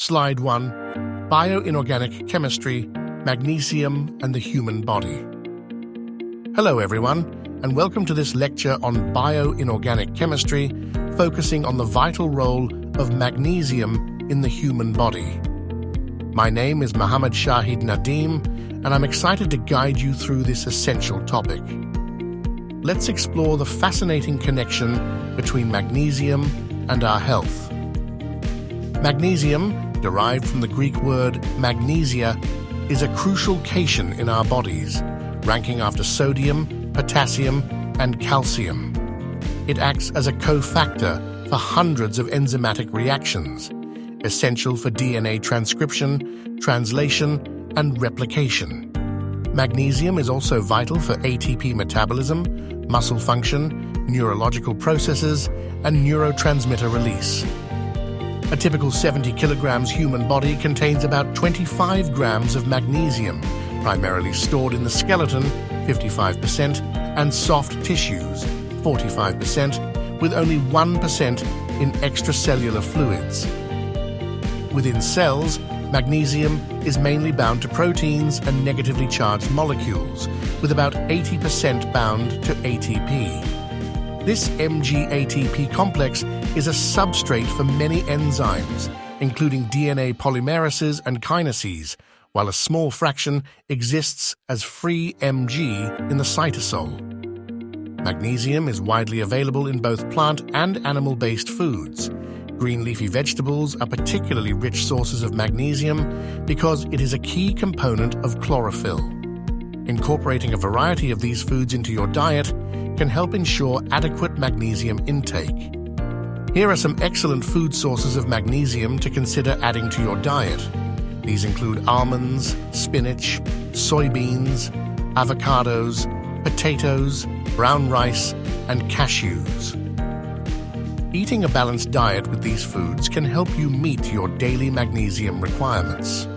Slide 1. Bioinorganic Chemistry, Magnesium and the Human Body. Hello everyone, and welcome to this lecture on bioinorganic chemistry, focusing on the vital role of magnesium in the human body. My name is Muhammad Shahid Nadeem, and I'm excited to guide you through this essential topic. Let's explore the fascinating connection between magnesium and our health. Magnesium, derived from the Greek word magnesia, is a crucial cation in our bodies, ranking after sodium, potassium, and calcium. It acts as a cofactor for hundreds of enzymatic reactions, essential for DNA transcription, translation, and replication. Magnesium is also vital for ATP metabolism, muscle function, neurological processes, and neurotransmitter release. A typical 70 kilograms human body contains about 25 grams of magnesium, primarily stored in the skeleton, 55%, and soft tissues, 45%, with only 1% in extracellular fluids. Within cells, magnesium is mainly bound to proteins and negatively charged molecules, with about 80% bound to ATP. This Mg-ATP complex is a substrate for many enzymes, including DNA polymerases and kinases, while a small fraction exists as free Mg in the cytosol. Magnesium is widely available in both plant and animal-based foods. Green leafy vegetables are particularly rich sources of magnesium because it is a key component of chlorophyll. Incorporating a variety of these foods into your diet can help ensure adequate magnesium intake. Here are some excellent food sources of magnesium to consider adding to your diet. These include almonds, spinach, soybeans, avocados, potatoes, brown rice, and cashews. Eating a balanced diet with these foods can help you meet your daily magnesium requirements.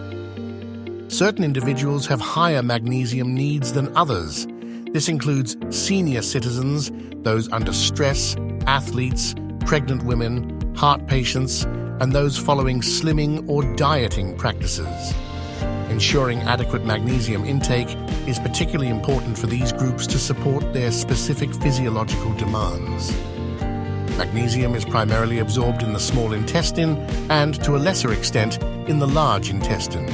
Certain individuals have higher magnesium needs than others. This includes senior citizens, those under stress, athletes, pregnant women, heart patients, and those following slimming or dieting practices. Ensuring adequate magnesium intake is particularly important for these groups to support their specific physiological demands. Magnesium is primarily absorbed in the small intestine and, to a lesser extent, in the large intestine.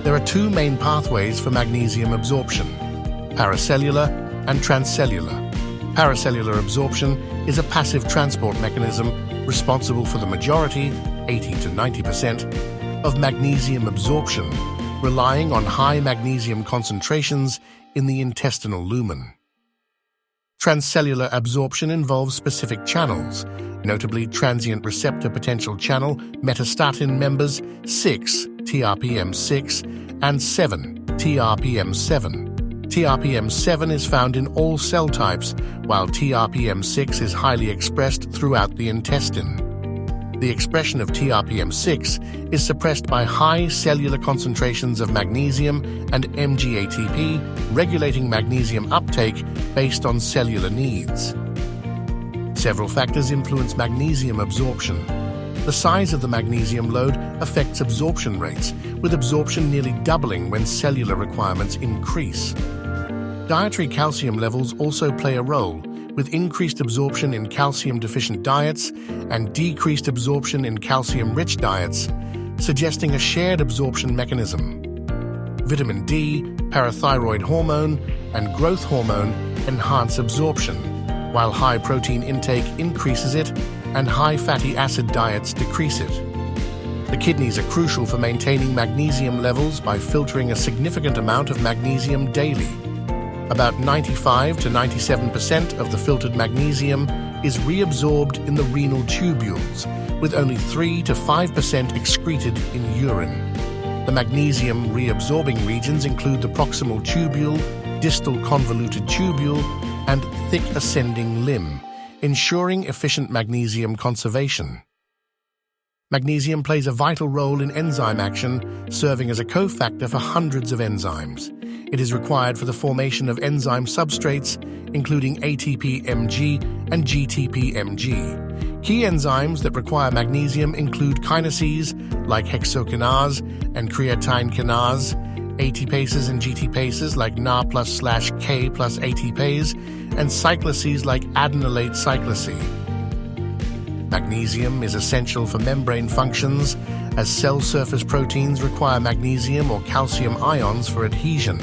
There are two main pathways for magnesium absorption: paracellular and transcellular. Paracellular absorption is a passive transport mechanism responsible for the majority, 80 to 90%, of magnesium absorption, relying on high magnesium concentrations in the intestinal lumen. Transcellular absorption involves specific channels, notably transient receptor potential channel metastatin members 6, TRPM6, and 7, TRPM7. TRPM7 is found in all cell types, while TRPM6 is highly expressed throughout the intestine. The expression of TRPM6 is suppressed by high cellular concentrations of magnesium and Mg-ATP, regulating magnesium uptake based on cellular needs. Several factors influence magnesium absorption. The size of the magnesium load affects absorption rates, with absorption nearly doubling when cellular requirements increase. Dietary calcium levels also play a role, with increased absorption in calcium-deficient diets and decreased absorption in calcium-rich diets, suggesting a shared absorption mechanism. Vitamin D, parathyroid hormone, and growth hormone enhance absorption, while high protein intake increases it and high fatty acid diets decrease it. The kidneys are crucial for maintaining magnesium levels by filtering a significant amount of magnesium daily. About 95 to 97% of the filtered magnesium is reabsorbed in the renal tubules, with only 3 to 5% excreted in urine. The magnesium reabsorbing regions include the proximal tubule, distal convoluted tubule, and thick ascending limb, ensuring efficient magnesium conservation. Magnesium plays a vital role in enzyme action, serving as a cofactor for hundreds of enzymes. It is required for the formation of enzyme substrates, including ATP-Mg and GTP-Mg. Key enzymes that require magnesium include kinases like hexokinase and creatine kinase, ATPases and GTpases like Na+/K plus ATPase, and cyclases like adenylate cyclase. Magnesium is essential for membrane functions, as cell surface proteins require magnesium or calcium ions for adhesion.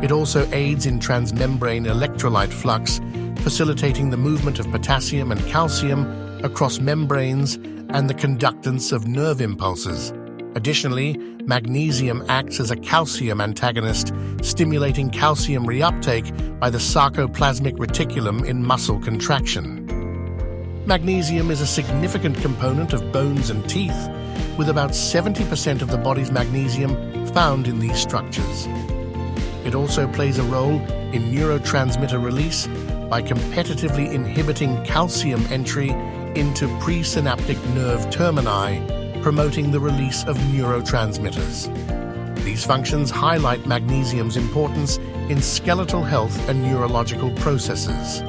It also aids in transmembrane electrolyte flux, facilitating the movement of potassium and calcium across membranes and the conductance of nerve impulses. Additionally, magnesium acts as a calcium antagonist, stimulating calcium reuptake by the sarcoplasmic reticulum in muscle contraction. Magnesium is a significant component of bones and teeth, with about 70% of the body's magnesium found in these structures. It also plays a role in neurotransmitter release by competitively inhibiting calcium entry into presynaptic nerve termini, promoting the release of neurotransmitters. These functions highlight magnesium's importance in skeletal health and neurological processes.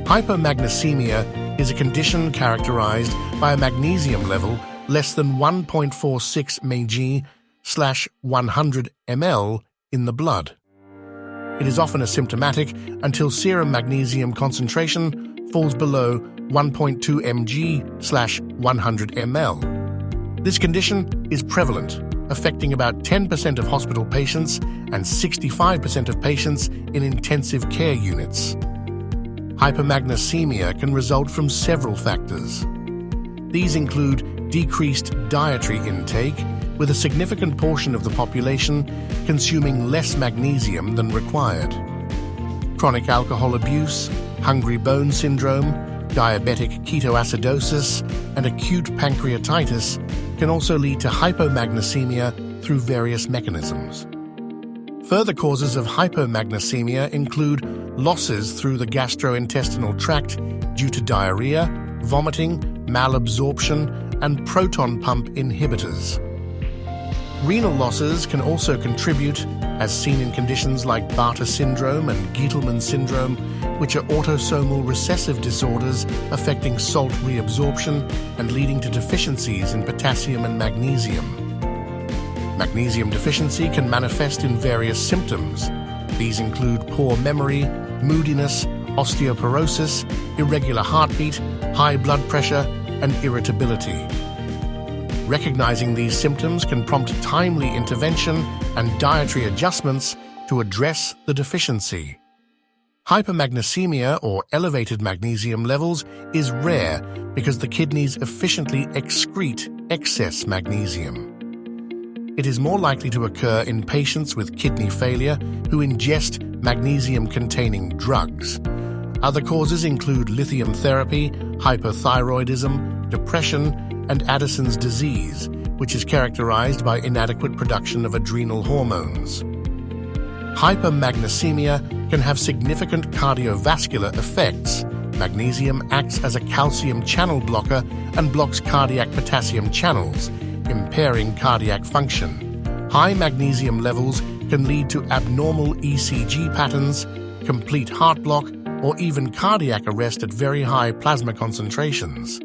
Hypomagnesemia is a condition characterized by a magnesium level less than 1.46 mg/100 ml in the blood. It is often asymptomatic until serum magnesium concentration falls below 1.2 mg/100 ml. This condition is prevalent, affecting about 10% of hospital patients and 65% of patients in intensive care units. Hypomagnesemia can result from several factors. These include decreased dietary intake, with a significant portion of the population consuming less magnesium than required. Chronic alcohol abuse, hungry bone syndrome, diabetic ketoacidosis, and acute pancreatitis can also lead to hypomagnesemia through various mechanisms. Further causes of hypomagnesemia include losses through the gastrointestinal tract due to diarrhea, vomiting, malabsorption, and proton pump inhibitors. Renal losses can also contribute, as seen in conditions like Bartter syndrome and Gietelman syndrome, which are autosomal recessive disorders affecting salt reabsorption and leading to deficiencies in potassium and magnesium. Magnesium deficiency can manifest in various symptoms. These include poor memory, moodiness, osteoporosis, irregular heartbeat, high blood pressure, and irritability. Recognizing these symptoms can prompt timely intervention and dietary adjustments to address the deficiency. Hypomagnesemia, or elevated magnesium levels, is rare because the kidneys efficiently excrete excess magnesium. It is more likely to occur in patients with kidney failure who ingest magnesium-containing drugs. Other causes include lithium therapy, hypothyroidism, depression, and Addison's disease, which is characterized by inadequate production of adrenal hormones. Hypomagnesemia can have significant cardiovascular effects. Magnesium acts as a calcium channel blocker and blocks cardiac potassium channels, impairing cardiac function. High magnesium levels can lead to abnormal ECG patterns, complete heart block, or even cardiac arrest at very high plasma concentrations.